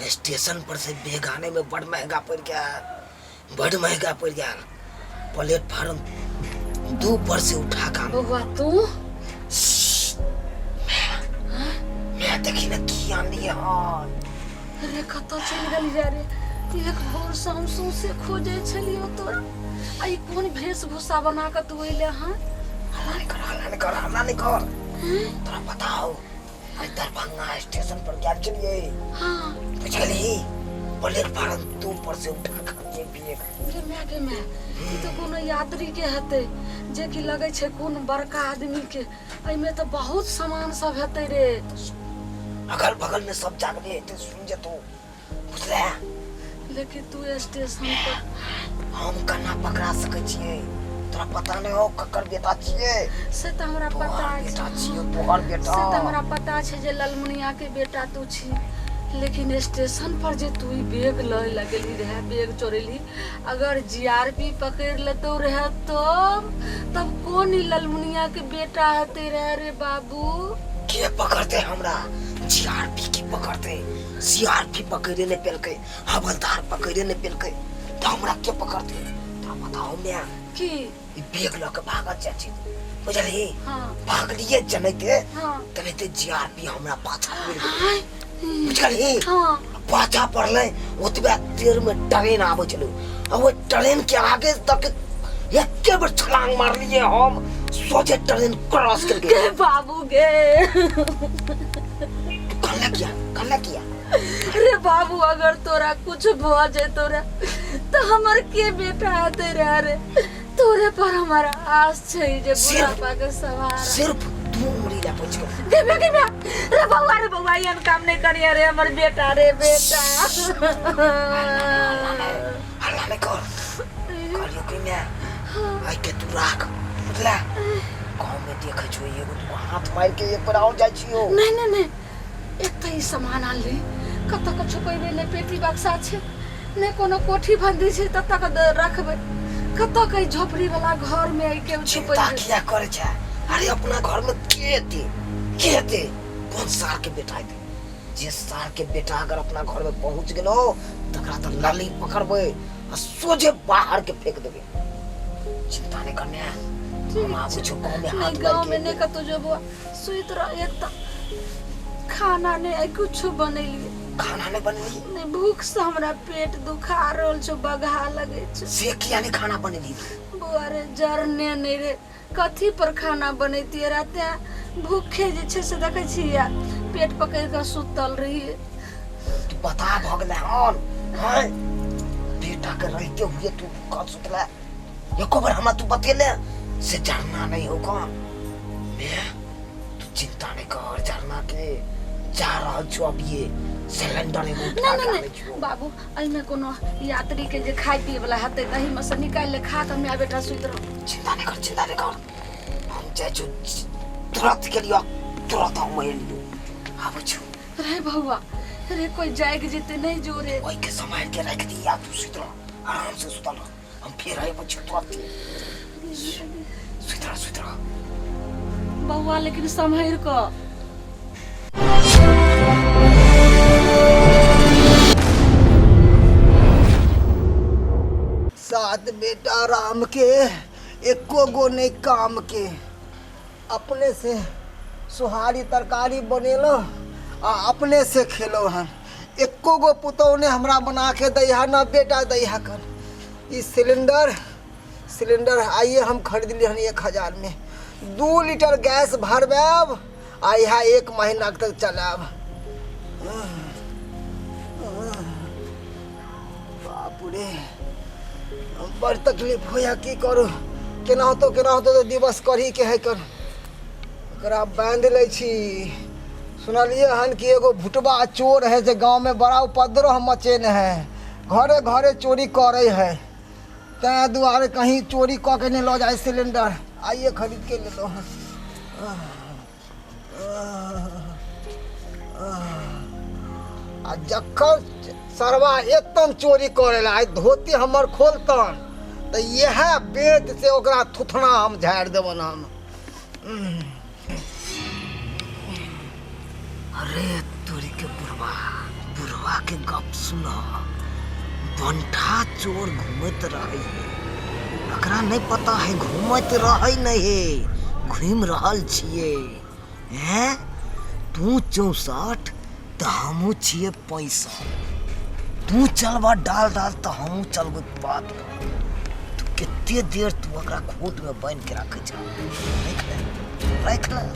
Station पर से bag आने में बड़ महंगा पड़ गया, बड़ महंगा पड़ गया। प्लेटफार्म 2 पर से उठा कर बउआ तू मैं देखी ना की आनी है। अरे कतौ चल गेली जा रे। एक भोर से हम सौंसे खोजे छलियो तोरा। आई कौन वेशभूषा बना के तू अइले हां? हल्ला नहीं कर। तोरा बताओ आज दरभंगा स्टेशन पर क्या चलिए? हां बुझली प्लेटफार्म 2 पर से उठा कर जे बैग गे मैं ई तो कोनो यात्री के हते जे कि लगे छे कोन बड़का आदमी के। एई में तो बहुत सामान सब हते रे। अगल बगल में सब जागले है, सुन जे तू बुझले। लेकिन तू स्टेशन पर हम कना पकड़ा सके छिए? तोरा पता नहीं हो ककर बेटा छिए? से त हमरा पता बेटा छै। छिए तोहर बेटा। से त हमरा पता छै जे ललमुनिया के बेटा तू छी। लेकिन स्टेशन पर जे तू बैग लय लगली रहे, बैग चोरेली, अगर जीआरपी पकड़ लेतो रहे तो तब कौन ई ललमुनिया के बेटा हते रहे रे बाबू? के पकड़ते हमरा? जीआरपी की पकड़ते? सीआरपी पकड़े ने पेलके, हवलदार पकड़े ने पेलके, तो हमरा के पकड़ते? तो बताओ मैं की ई बैग लेके भागत जाछि, बुझली? हां भाग लिए जनैते हां तनैते जीआरपी हमरा पाछा पड़ गेल, हाय बुझली? हां पाछा पड़ले ओतबे देर में ट्रेन आबै छलो। अब वो ट्रेन के आगे तक एके बार छलांग मार लिए हम, सोचे ट्रेन क्रॉस कर गए। गे बाबू गे कल्ला किया अरे बाबू अगर तोरा कुछ भ जेतो रे तो हमर के बेटा आते रे। तोरे पर हमारा आस छै जे बुढ़ापा के सवार सिर्फ तू उंगली ला पूछ कर। गे रे बउआ एन काम नहीं करिया रे हमर बेटा रे बेटा। हल्ला नहीं कर। कहलियो कि मैं आई के तू राख, बुझला? गांव में देखे छो एगो तू हाथ मार के एक बार और जाय छियो। नहीं एक तो ई सामान आनली कत क छुपैबे ने पेटी बक्सा छै ने कोनो कोठी बंदी छै तत तक रखबे। कत के झोपड़ी वाला घर में आई के चिंता छुपैबे। किया करे छै? अरे अपना घर में के थे कौन सार के बेटा थे? जे सार के बेटा अगर अपना घर में पहुंच गेलो तकरा त लाली पकड़बे आ सोझे बाहर के फेंक देबे। चिंता नहीं करने हम आबू छो गांव में हाथ गांव लग में के। ने कतो जबो सुइत रह। एक त खाना ने कुछ बनैली खाना नहीं बनली? ने भूख से हमरा पेट दुखा रहल छ, बगहा लगे छ। से किया नहीं खाना बनली? बुआ रे जरने नहीं रे कथी पर खाना बनैती रहते भूखे जे छै से देखे छिया पेट पकड़ के सुतल रही। तू बता भगले हन हैं बेटा के रहते हुए तू का सुतला? एको बार हमरा तू बतेले से जानना नहीं होगा। मैं तू चिंता नहीं कर, जानना के जा रहा छो अब ये सिलेंडर में उठा के आने छो। बाबू आई में कोनो यात्री के जे खाई पिए वाला हते दही में से निकाल ले खा के मैं बेटा सुत रह। चिंता नहीं कर। हम जाए छो तुरंत के लिए, तुरंत हम मैं लियो आबो छो। रे बउआ रे कोई जाएग जेते नहीं जोरे ओई के समय के रख दिया, तू सुत रह आराम से सुत रह। हम फिर आए बच्चे तुरंत सुत रह बउआ लेकिन संभल को। सात बेटा राम के एको गो नहीं काम के। अपने से सुहारी तरकारी बनेलो आ अपने से खेलो हन। एको गो पुतौ ने हमरा बना के दैहा ना बेटा दैहा कर। ई सिलेंडर आइए हम खरीद ली हन 1000 में। 2 लीटर गैस भरबेब आ यहाँ 1 महीना तक चलाब। बाप रे बड़ तकलीफ होया की करू। केना तो दिवस करी के है कर एकरा बांध ले छी। सुनलिए हन कि एगो भुटबा चोर है जे गांव में बड़ा उपद्रव मचेने है, घरे घरे चोरी करे है। तै दुआरे कहीं चोरी क के नहीं लो जाए सिलेंडर। आइए खरीद के ले लो। आ जखन सरवा एकदम चोरी करेला आई धोती हमर खोलतन तो यह बेत से ओकरा थुथना हम झाड़ देवन हम। अरे तोरी के बुढ़वा बुढ़वा के गप सुना। बंठा चोर घूमत रहे, एकरा नहीं पता है घूमत रहे नहीं, घूम रहल छिए। हैं तू 64 तो हमू छिए 65। तू चलबा डाल तो हमू चलबे बात पर। तू कितने देर तू अकरा खोट में बांध के रखे छ। रख ले।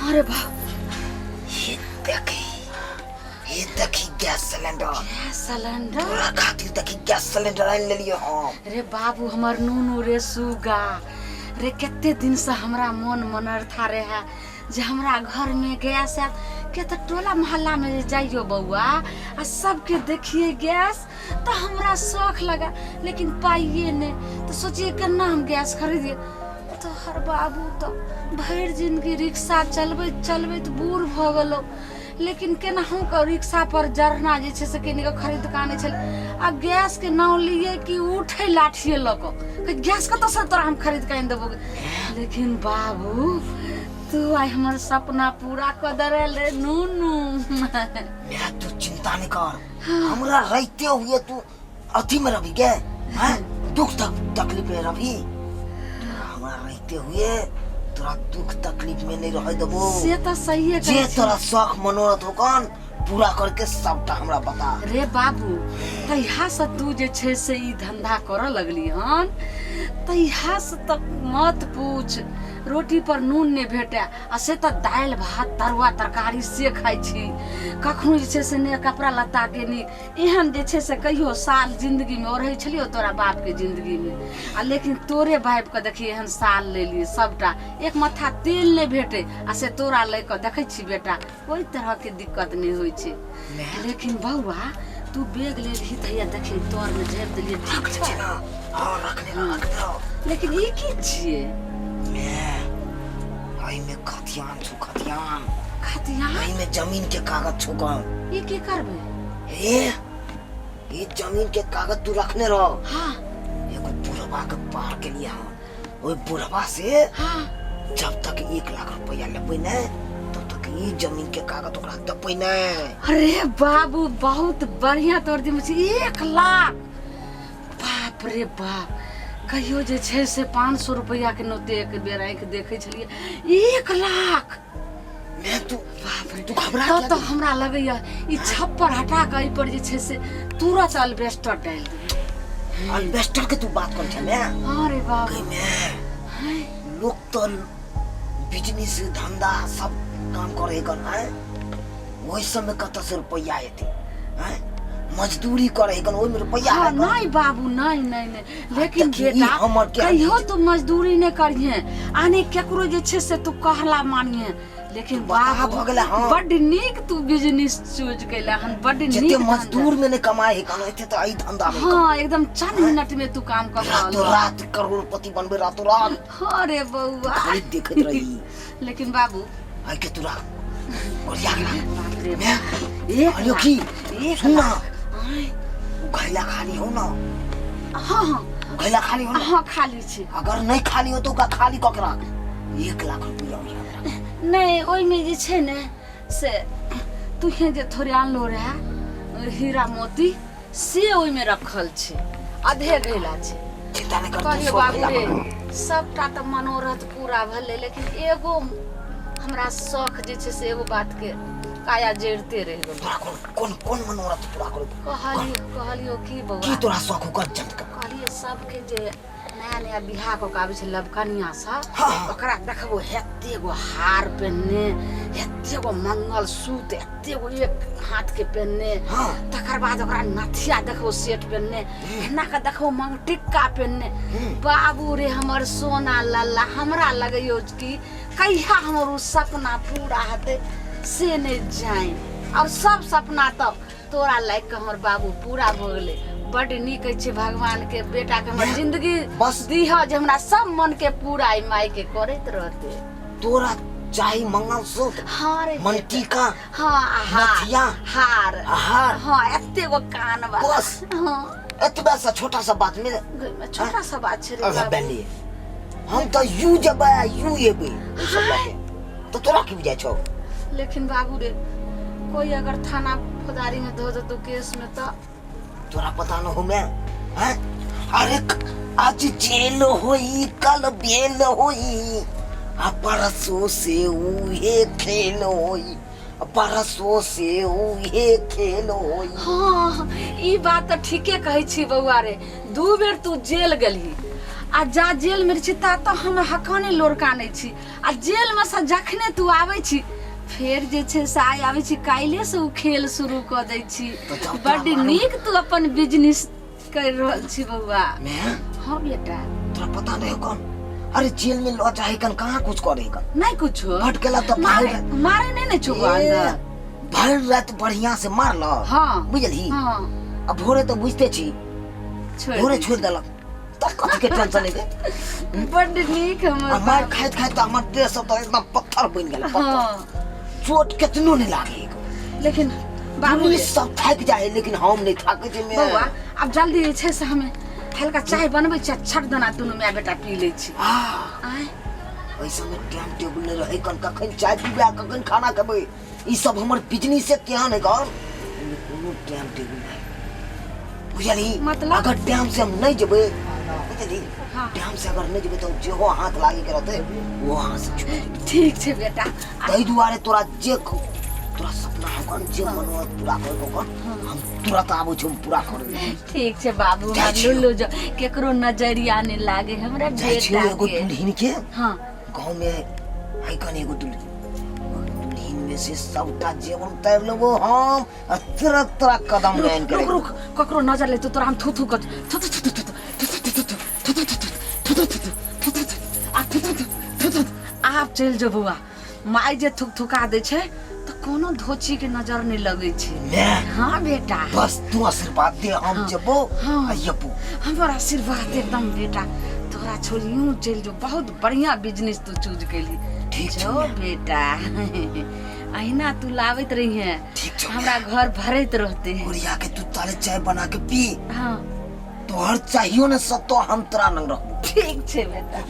अरे बाप, ये देखी गैस सिलेंडर। गैस सिलेंडर तोरा खातिर देखी गैस सिलेंडर आन ले लियो हम। रे बाबू हमर नूनू रे सुगा रे, केते दिन से हमरा मन मनरथा रहे जे हमरा घर में गैस है के तो टोला मोहल्ला में जाइयो बउआ आ सबके देखिए गैस तो हमरा शौक लगा, लेकिन पाइए नहीं तो सोचिए केना हम गैस खरीदिए। तो हर बाबू तो भर जिंदगी रिक्शा चलबे तो बूढ़ भ गेलो, लेकिन केनाहू के रिक्शा पर जरना जे छे से केनी के खरीद के आने छले। आ गैस के नाम लिए कि उठे लाठिए लको गैस का तो सब तोरा हम खरीद के आन देबो। लेकिन बाबू तू आई हमर सपना पूरा कर दरे नूनू। मेरा तू चिंता नहीं कर, हमरा रहते हुए तू अथी में रही गे, दुख तकलीफ में रही। हमरा रहते हुए तोरा दुख तकलीफ में नहीं रह देबो। से तो सही है, जे तोरा शौक मनोरथ होकन पूरा करके सबटा हमरा बता। रे बाबू तहिया से तू जे छे से ई धंधा कर लगली हन, तहिया से तक मत पूछ। रोटी पर नून नहीं भेटे आ से तो दाल भात तरुआ तरकारी से खाई छी। कखनो जे छे से ने कपड़ा लत्ता के नी एहन जे छे से कहियो साल जिंदगी में रहे छलियो तोरा बाप के जिंदगी में। आ लेकिन तोरे बाप के देखी एहन साल ले ली सबटा, एक मथा तेल नहीं भेटे आ से तोरा ले के देखे छी बेटा कोई तरह के दिक्कत नहीं होई छे। लेकिन बउआ तू बेग ले ली तहिया देखी तोर में जेब देलिए ठीक छे ना। हां रखने रख। लेकिन ई की छिए? आई में खतियान छु खतियान खतियान आई में जमीन के कागज छु ग। ये की करबे? ये जमीन के कागज तू रखने रहो। हां एगो बुढ़वा के पार के लिए ओए बुढ़वा से हां जब तक 1 लाख रुपया लेबै न तब तक ये जमीन के कागज ओकरा देबै न। अरे बाबू बहुत बढ़िया तोर दी मुझे 1 लाख। बाप रे बाप, कहियो जे छे से 500 रुपया के नोते एक बेर आंख देखे छलिए 1 लाख। मैं तू बाप रे तू घबरा तो हमरा लगैया ई छप्पर हटा के ई पर जे छे से तुरंत अल्बेस्टर डाल दे। अल्बेस्टर के तू बात कर छे मैं। अरे बाप कहीं मैं लोग तो बिजनेस धंधा सब काम करे गन है, वही समय कत से रुपया आते हैं, मजदूरी करे गन ओइ में रुपया हाँ, है नहीं बाबू नहीं नहीं नहीं, लेकिन बेटा हमर के कहियो तू मजदूरी नहीं करिए आने केकरो जे छे से तू कहला मानिए। लेकिन बाबू बड नीक तू बिजनेस चूज कैला हन, बड नीक। जते मजदूर में ने कमाए है कन एते तो आई धंधा में। हां एकदम चंद मिनट में तू काम कर रातों रात करोड़पति बनबे रातों रात। अरे बउआ खाली देखत रही। लेकिन बाबू आई के तुरा और यार बाप रे मैं एक अरे की एक सुना घैला खाली हो ना। हां हां गैला खाली हो ना? हाँ खाली छी। अगर नहीं खाली हो तो का खाली कक राख 1 लाख रुपया नहीं ओई में जे छै ने से तुहे जे थोड़े आनलो रहे हीरा मोती से ओई में रखल छै आधे गैला छै। चिंता नहीं कर कहलिए बाबू रे सबटा तो मनोरथ पूरा भले लेकिन एगो हमरा शौक जे छै से एगो बात के काया जड़ते रह गेल। तोरा कौन कौन मनोरथ पूरा करो? कहलियो की बउआ की तोरा शौक कर जंत कर? कहलिए सबके जे नया नया बियाह को आबै छै लबकनिया सा हाँ। ओकरा देखबो हेते गो हार पहनने हेते गो मंगल सूत्र हेते गो एक हाथ के पहनने हाँ। तकर बाद ओकरा नथिया देखबो सेट पहनने हेना का देखबो मंग टिक्का पहनने। बाबू रे हमर सोना लल्ला हमरा लगइयो कि कहिया हमर उ सपना पूरा हेते से नहीं जाए और सब सपना तो तोरा लायक के हमर बाबू पूरा भ गेले। बड़ नीक छै भगवान के बेटा के हमर जिंदगी बस दीह जे हमरा सब मन के पूरा माई के करैत रहते। तोरा चाही मंगल सूत्र हाँ रे मनटी का हाँ नथिया हार हार हाँ एते गो कान वाला बस हाँ एतबा सा छोटा सा बात मिले छोटा सा बात छै रे अगर बाबू। बेली हम तो यू जबा यू एबे सब बाटे तो तोरा की बुझाय छौ? लेकिन बाबू रे कोई अगर थाना फौजदारी में धो दे तो केस में तो तोरा पता न हो मैं हैं? अरे आज जेल होई कल बेल होई आ परसों से उहे खेल होई परसों से उहे खेल होई। हाँ ई बात तो ठीके कहै छी बउआ रे 2 बेर तू जेल गेलही आ जा जेल में छी ता तो हम हकाने लोरकानै छी आ जेल में से जखने तू आबै छी फेर जे छै से आइ आबै छी काल्हे से उ खेल शुरू क दै छी। बड़ नीक तू अपन बिजनेस कर रहल छी बउआ। मैं हाँ बेटा तोरा पता नहीं हो कौन? अरे जेल में लो जाए कन कहाँ कुछ करे कन नहीं कुछ भटकेला तो मारे मारे नहीं छुगो अंदर भर रात बढ़िया से मार लो हाँ बुझलही। हाँ अब भोरे तो बुझते छी भोरे छोड़ देलक तब कथी के टेंशन लेबे। बड़ नीक हमर हमार खाइत खाइत तो हमर देह सब तो एकदम पत्थर बन गेल पत्थर। हाँ चोट कितनो नहीं लागे लेकिन बाबू पुलिस सब थक जाए लेकिन हम नहीं थके छी। मैं बउआ अब जल्दी जे छै से हमें हल्का चाय बनबै छी छट दना दुनू माय बेटा पी लै छी। आय ऐसा में टाइम टेबल नहीं रहे कन कखन चाय पीबे कखन खाना खेबै ई सब हमर बिजनेस से केहन है कर कोनो टाइम टेबल नहीं बुझली। मतलब? अगर टाइम से हम नहीं जेबै बुझली हाँ। टाइम से अगर नहीं जेबै तो जेहो हाथ लागे के रहते वो हाथ से छूट जेतै। ठीक छै बेटा तै दुआरे तोरा जे तोरा सपना हो कन जे मनोरथ पूरा कर को कन हम तुरंत आबै छी हम पूरा करबै। ठीक छै बाबू जाइ हम लुल्लू जो केकरो नजरिया नहीं लागे हमरा जाइ छी बेटा एगो के दुल्हन के हाँ गांव में है कन एगो दुल्हन में से सबटा जेवन उतार लेबो हम आ तरह तरह कदम लाइन रुक करे रुक ककरो नजर ले तो तोरा हम थू थू कर थू थू थू थू थू थू आप चल जो बउआ माई जे थुक थुका दे छै तो कोनो धोची के नजर नहीं लगे छै। मैं हाँ बेटा बस तू आशीर्वाद दे हम हाँ। जबो हाँ। आ यबो हमारा आशीर्वाद एकदम बेटा तोरा छोरी यूं चल जो बहुत बढ़िया बिजनेस तू चूज कैली। ठीक जो छौ बेटा अहिना तू लावत रही है ठीक छौ हमरा घर भरत रहते हैं। ओरिया के तू ताले चाय बना के पी हाँ तोहर चाहियो ने सब तो हम तोरा नंग रखबो। ठीक छै बेटा।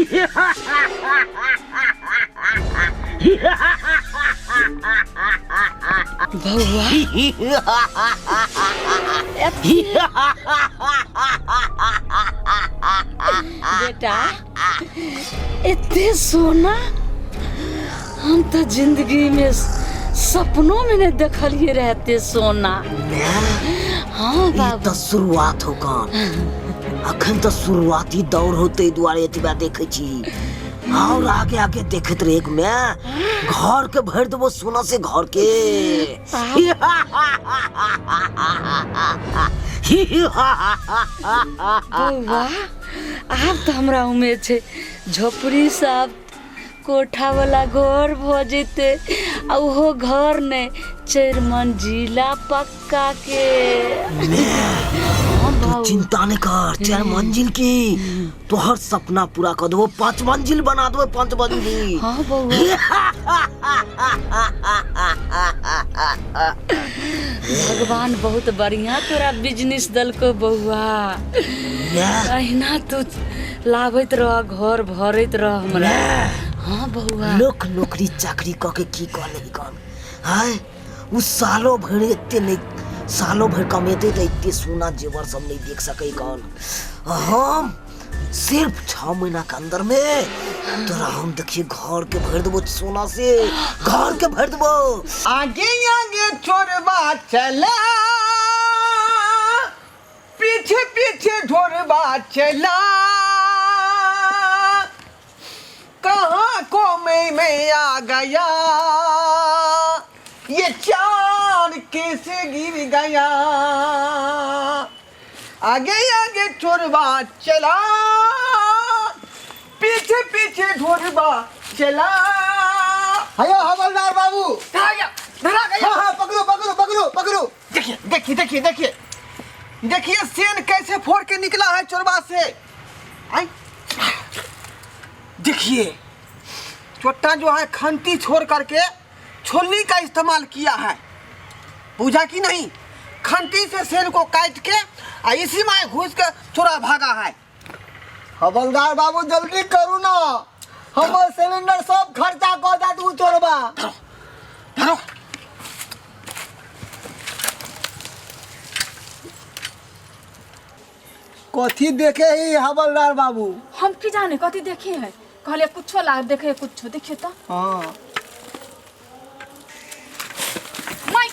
बउआ बेटा इतने सोना हम तो जिंदगी में सपनों में नहीं देखलिए रहते सोना। हाँ बाबू तो शुरुआत हो कौन अखन तो शुरुआती दौर होते द्वारे एतबा देखे छी और आगे आगे देखत रहे मैं घर के भर देबो सोना से घर के। वाह आप तो हमरा उम्मीद छे झोपड़ी साहब कोठा वाला घर भ जेते आ ओहो घर ने 4 मंजिला पक्का के। तू चिंता नहीं कर 4 मंजिल की तो हर सपना पूरा कर दो 5 मंजिल बना दो 5 मंजिल। हाँ बउआ भगवान बहुत बढ़िया तोरा बिजनेस दल को बउआ अहिना तू लाभत रह घर भरत रह हमरा। हाँ बउआ लोक नौकरी चाकरी क के की कहले कौन हाय उस सालों भर इतने नहीं सालों भर कमेते तो इतने सोना जेवर सब नहीं देख सके कौन। हम सिर्फ 6 महीना के अंदर में तोरा हम देखिए घर के भर देबो सोना से घर के भर देबो। आगे आगे छोड़वा चला पीछे पीछे ढोरवा चला कहाँ को मैं आ गया ये चांद कैसे गिर गया आगे आगे छोड़वा चला पीछे पीछे ढोरवा चला। हयो हवलदार बाबू धरा गया। हाँ पकड़ो पकड़ो पकड़ो पकड़ो। देखिए देखिए देखिए देखिए देखिए सेन कैसे फोड़ के निकला है चोरबा से। आई देखिए चोट्टा जो है खंती छोड़ करके छोलनी का इस्तेमाल किया है पूछा कि नहीं। खंती से सेन को काट के इसी में घुस के चोरा भागा है। हवलदार बाबू जल्दी करू ना हम सिलेंडर सब खर्चा कर दा तू चोरबा। धरो कथी देखे ही हवलदार बाबू। हम की जाने कथी देखे है कहले कुछो ला देखे कुछो देखिए तो। हाँ माई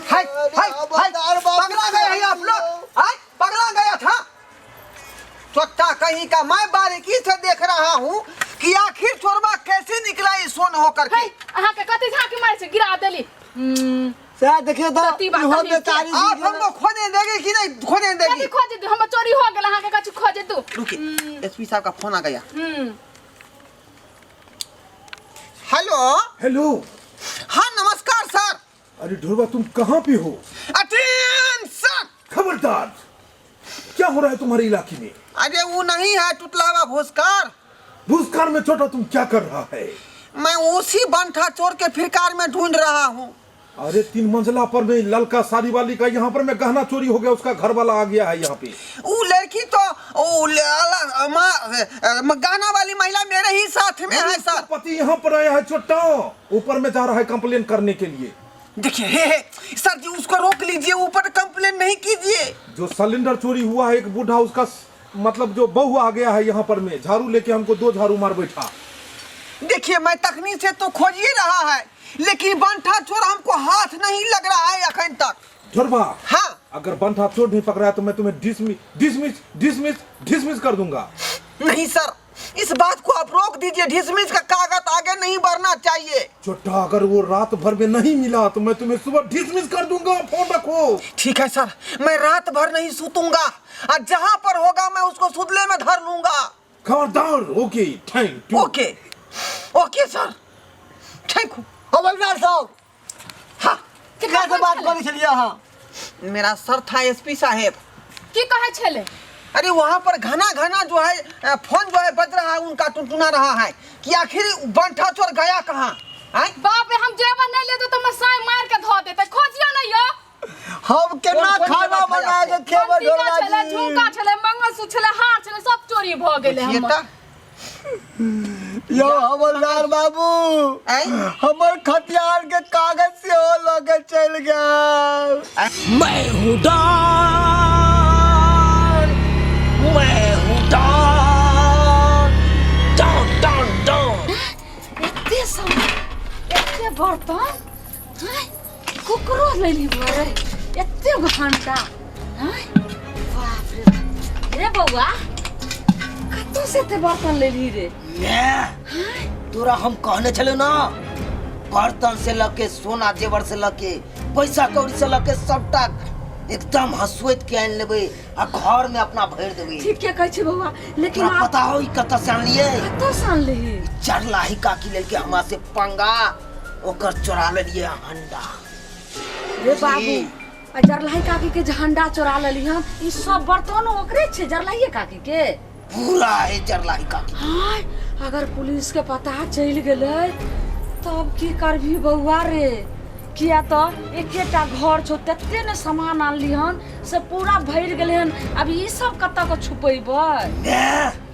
हाय पगला गए हैं आप लोग। हाय पगला गया था चोट्टा कहीं का। मैं बारीकी से देख रहा हूँ कि आखिर चोरबा कैसे निकला इस सोन होकर के। अहाँ के कथी झांकी मारे से गिरा देली। शायद देखिए तो सती बात इहो हम बेचारी क्या- आप हमको खोने देंगे कि नहीं खोने कथी देंगे। खोजे तू हम चोरी हो गेल अहाँ के कछु खोजे तू। रुकिए एसपी साहब का फोन आ गया। Hello hello. हाँ नमस्कार सर। अरे ढोरबा तुम कहाँ पे हो? अटेंशन खबरदार क्या हो रहा है तुम्हारे इलाके में? अरे वो नहीं है टुटलावा भूसकार। भूसकार में छोटा तुम क्या कर रहा है? मैं उसी बंठा चोर के फिरकार में ढूंढ रहा हूँ। अरे 3 मंजिला पर में ललका साड़ी वाली का यहाँ पर में गहना चोरी हो गया उसका घर वाला आ गया है यहाँ पे। वो लड़की तो गहना वाली महिला मेरे ही साथ में है सर। पति यहाँ पर आया है छोटा ऊपर में जा रहा है कंप्लेन करने के लिए। देखिए सर जी उसको रोक लीजिए ऊपर कंप्लेन नहीं कीजिए। जो सिलेंडर चोरी हुआ है एक बूढ़ा उसका मतलब जो बहू आ गया है यहाँ पर में झाड़ू लेके हमको 2 झाड़ू मार बैठा। देखिए मैं तकनीक से तो खोज ही रहा है लेकिन बंठा चोर हमको हाथ नहीं लग रहा है अखन तक। ढोरबा हाँ अगर बंठा चोर नहीं पकड़ा है तो मैं तुम्हें डिसमिस कर दूंगा। नहीं सर इस बात को आप रोक दीजिए। डिसमिस का कागज आगे नहीं बढ़ना चाहिए। छोटा अगर वो रात भर में नहीं मिला तो मैं तुम्हें सुबह डिसमिस कर दूंगा। फोन रखो। ठीक है सर मैं रात भर नहीं सूतूंगा और जहाँ पर होगा मैं उसको सुतले में धर लूंगा। खबरदार। Okay thank you. Okay okay sir thank you. हवलदार साहब हाँ क्या से बात करी चलिए। हाँ मेरा सर था एसपी साहेब। की कहे छले अरे वहाँ पर घना घना जो है फोन जो है बज रहा है उनका टुनटुना रहा है कि आखिर बंठा चोर गया कहाँ। बाप रे हम जेवर नहीं लेते तो मैं साई मार के धो देते खोजियो नहीं हो। हम केना कौन खाना जगह बना के खेबे टीका छले ढोलना जी। झुमका छले मंगलसूत्र छले हार छले सब चोरी भ गेले देखिए हम। ता यो हवलदार बाबू हमर खतियार के कागज से हो लगे चल गया। मैं हूँ डॉन, मैं हूँ डॉन, डॉन डॉन डॉन। एते सामान एते बर्तन कुकरो लेली भरे एते घंटा बाप रे रे बउआ कतो से ते बर्तन लेली रे तोरा हम कहने चले ना बर्तन से लके सोना जेवर से लके पैसा कौड़ी से लके सबटा एकदम हसुत के आन लेबे आ घर में अपना भर देबे। ठीक के कहै छी बउआ लेकिन तोरा पता हो ई कत से आनलिए? कतो से आनली? चरलाही काकी लेके हमरा से पंगा ओकर चोरा लेलिए हंडा। रे बाबू आ जरलाई काकी के झंडा चोरा लेली हम ई सब बर्तन ओकरे छे जरलाइए काकी के पूरा है चरलाही काकी। हाय अगर पुलिस के पता चल गेले तब की करभी बउआ रे? किया तो एकेटा घर छो तते ने सामान आनली हन से पूरा भर गेले हन अब ई सब कत को छुपेबै?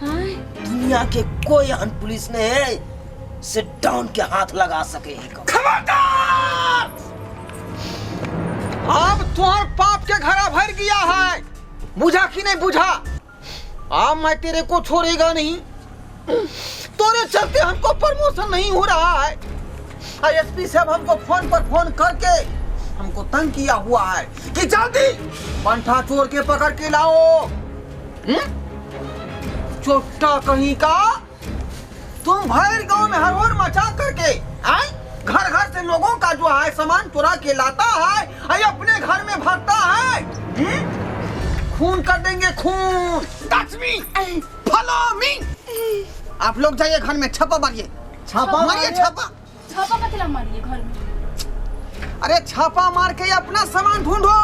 हाय दुनिया के कोई अन पुलिस ने है से डाउन के हाथ लगा सके। खबरदार! अब तुम्हार पाप के घड़ा भर गया है, बुझा कि नहीं बुझा? अब मैं तेरे को छोड़ेगा नहीं। तोरे चलते हमको प्रमोशन नहीं हो रहा है। एसपी साहब हमको फोन पर फोन करके हमको तंग किया हुआ है कि जल्दी पंठा चोर के पकड़ के लाओ। चोट्टा कहीं का तुम भैर गांव में हरोर मचा करके घर घर से लोगों का जो है सामान चुरा के लाता है अपने घर में भरता है। खून कर देंगे खून। Touch me, follow me. आप लोग जाइए घर में छापा मारिए। छापा मारिए, छापा छापा मतलब मारिए घर में। अरे छापा मार के अपना सामान ढूंढो,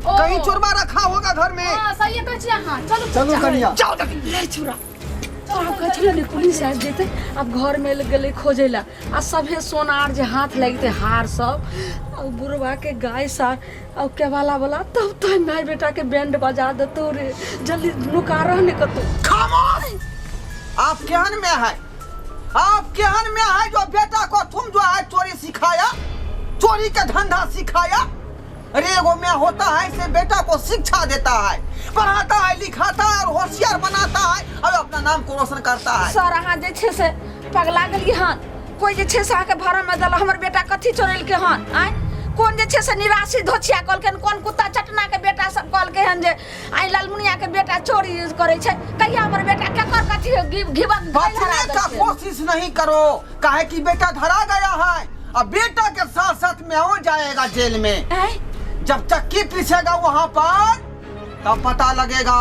कहीं चोरबा रखा होगा घर में। हां सही है कहै छी अहाँ। चलो चलो कनिया जाओ जल्दी। ले छुरा अब कहै ने पुलिस आ जेते अब घर में गेले खोजेला आ सभे सोनार जे हाथ लगते हार सब और बुढ़वा के गाय सा और केवाला वाला तब तो माय बेटा के बैंड बजा देतो रे जल्दी नुका रहने कतो। खामोश! आप केहन में है? आप केहन में है जो बेटा को तुम जो है चोरी सिखाया, चोरी का धंधा सिखाया? अरे वो में होता है इसे बेटा को शिक्षा देता है, पढ़ाता है, लिखाता है और होशियार बनाता है और अपना नाम को रोशन करता है। सर अहाँ जे छे से पगला गेली हन कोई जे छे से आके भरम में दल हमर बेटा कथी चोरेल के हन आय कौन जे छे से निराशी धोछिया कहलकन कोन कुत्ता चटना के बेटा सब कहलके हन जे आई लालमुनिया के बेटा चोरी करे छे कहिया हमर बेटा केकर कथी घिबन बचने का कोशिश नहीं करो, काहे कि बेटा धरा गया है और बेटा के साथ साथ में हो जाएगा जेल में। जब चक्की पीछेगा वहाँ पर तब पता लगेगा।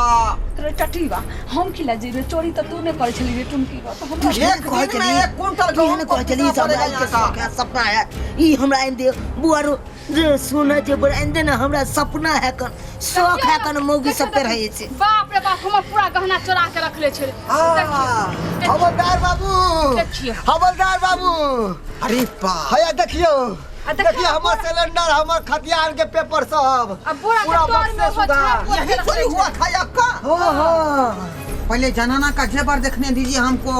रे टटीवा हम खिला जेबे चोरी त तू ने करे छली रे टुमकी बा तो हमरा एक दिन में 1 कुंटल गेहूं को चली सब के शौक है, सपना है ई हमरा इन दे बुआरो रे सोना जे बड़ इन दे ना हमरा सपना है कन शौक है कन मौगी सब पे रहे छे। बाप रे बाप हमर पूरा गहना चोरा के रखले छे। हवलदार बाबू, हवलदार बाबू, अरे बा हया देखियो देखिए हमर सिलेंडर हमर खतियार के पेपर सब अब पूरा तोर में यही चोरी हुआ था आपका? पहले जनाना का जेवर देखने दीजिए हमको।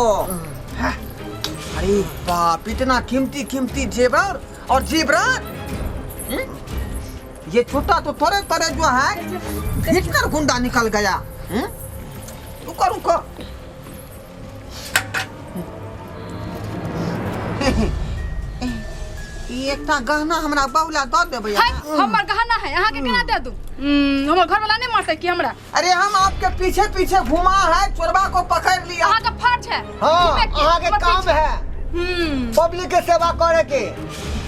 अरे बाप इतना कीमती कीमती जेवर और जेवरात। ये छोटा तो तोरे तोरे जो है भीतर गुंडा निकल गया। रुको रुको एकटा गहना हमरा बाबूला द देबै। हमर गहना है अहाँ के केना दे दू? हमर घर वाला नहीं मारते कि हमरा? अरे हम आपके पीछे पीछे घुमा है, चोरबा को पकड़ लिया। अहाँ का फर्ज है। हां अहाँ के काम है पब्लिक के सेवा करे के।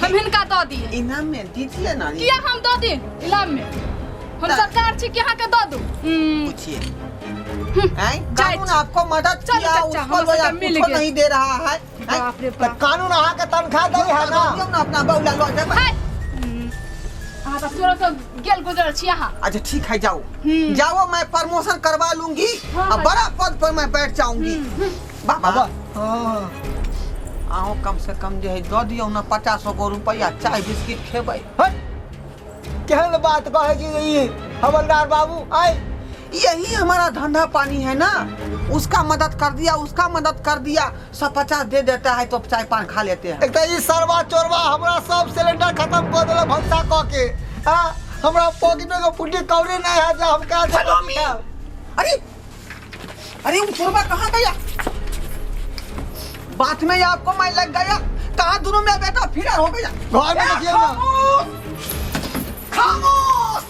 हम इनका दो दिए इनाम में दीजिए ना। किया हम दो दी इनाम में? हम सरकार छी कि अहाँ के दो दू? पूछिए कानून आपको मदद किया उसको कुछ नहीं दे रहा है। बाप रे तो कानून अहाँ के तनख्वाह दे है ना अपना बाबूला लो जाए। अहाँ तो तोरा तो गेल गुजर छी अहाँ। अच्छा ठीक है जाओ जाओ, मैं प्रमोशन करवा लूंगी और बड़ा पद पर मैं बैठ जाऊंगी। बाबा आओ कम से कम जो है दो दियो ना 50 गो रुपया चाय बिस्किट खेबै। केहन बात कहे जी हवलदार बाबू आय यही हमारा धंधा पानी है ना। उसका मदद कर दिया, उसका मदद कर दिया, 150 दे देता है तो चाय पान खा लेते हैं। एक तो ई सरवा चोरवा हमरा सब सिलेंडर खत्म कर देला भंसा क के। हां हमरा पॉकेट में फुटी कौड़ी नहीं है जो हम का दे। अरे अरे वो चोरवा कहाँ गया? बात में आपको मैं लग गया। कहाँ दोनों में बेटा फिर हो गया। घर में देखिए ना। खामोश।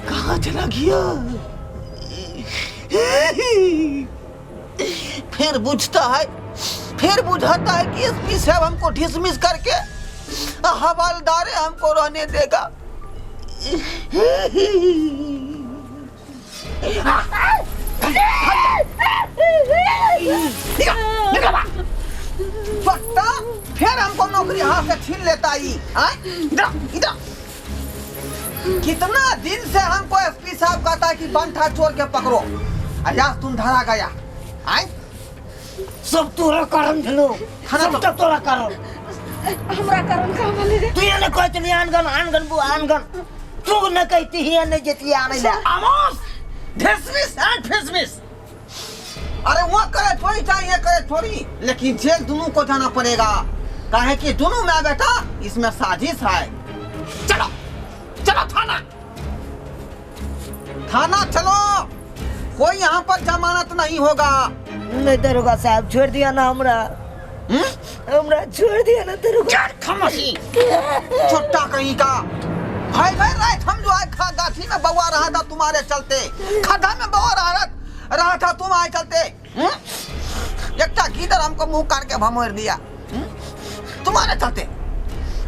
कहाँ चला गया? फिर बुझता है, फिर बुझाता है कि एसपी साहब हमको डिसमिस करके हवालदार हमको रहने देगा। पक्का फिर हमको नौकरी हाथ से छीन लेता ही। इधर कितना दिन से हमको एसपी साहब कहता है कि बंठा चोर के पकड़ो, आज तुम धरा गया। आए सब तोरा कारण भेलो, सब तक तोरा कारण। हमरा कारण का बोले रे? तू ये न कहती आनगन बुआ आनगन, तू न कहती ही न जेती आने ले। आमोस डिसमिस एंड फिसमिस। अरे वो करे थोड़ी चाहिए, करे थोड़ी, लेकिन जेल दोनों को जाना पड़ेगा। काहे कि दोनों में बेटा इसमें साजिश है। चलो चलो थाना, थाना चलो। कोई यहाँ पर जमानत नहीं होगा। नहीं दरोगा साहब छोड़ दिया ना हमरा, हमरा छोड़ दिया ना दरोगा। खमसी छोटा कहीं का भाई भाई रात हम जो आज खा गाठी में बवा रहा था तुम्हारे चलते, खड्डा में बवा रहा था तुम आए चलते। एकटा गीदर हमको मुंह काट के भमोर दिया तुम्हारे चलते।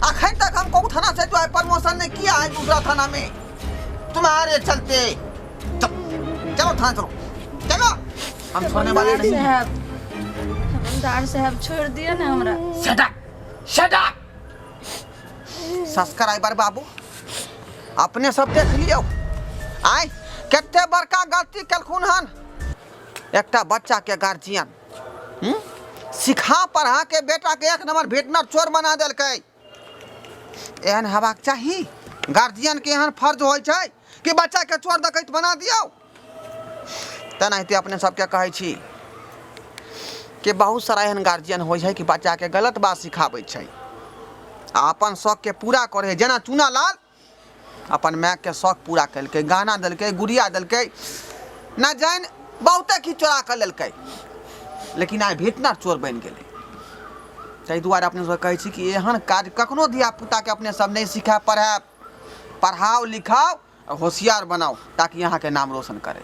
अखन तक हमको थाना से जो है प्रमोशन ने किया है दूसरा थाना में, तुम्हारे चलते। चलो थाना चलो, चलो हम छोड़ने वाले नहीं। हवलदार साहब छोड़ दिया ना हमरा। शट अप सब्सक्राइबर बाबू, अपने सब देख लियो। आय कितने बड़का गलती कलखुन हन। एकटा बच्चा के गार्जियन सिखा पढ़ा के बेटा के एक नंबर भेटनर चोर बना देलकै। एहन हेबाक चाही। गार्जियन के एहन फर्ज होइ छै कि बच्चा के चोर डकैत बना दियो। तेनाहिते अपने सबके कहै छी कि बहुत सारा एहन गार्जियन होइ छै कि बच्चा के गलत बात सिखाबै छै आ अपन शौक के पूरा करे। जेना चूना लाल अपन माय के शौक पूरा कलकै, गहना देलकै, गुड़िया देलकै, न जान बहुते की चोरा कर लेलकै, लेकिन आइ भेटनर चोर बनि गेलै। ताहि दुआरे अपने सब कहै छी कि एहन काज कखनो धिया पुता के अपने सब नहीं सिखा। पढ़ाओ लिखाओ, होशियार बनाओ, ताकि यहाँ के नाम रोशन करे।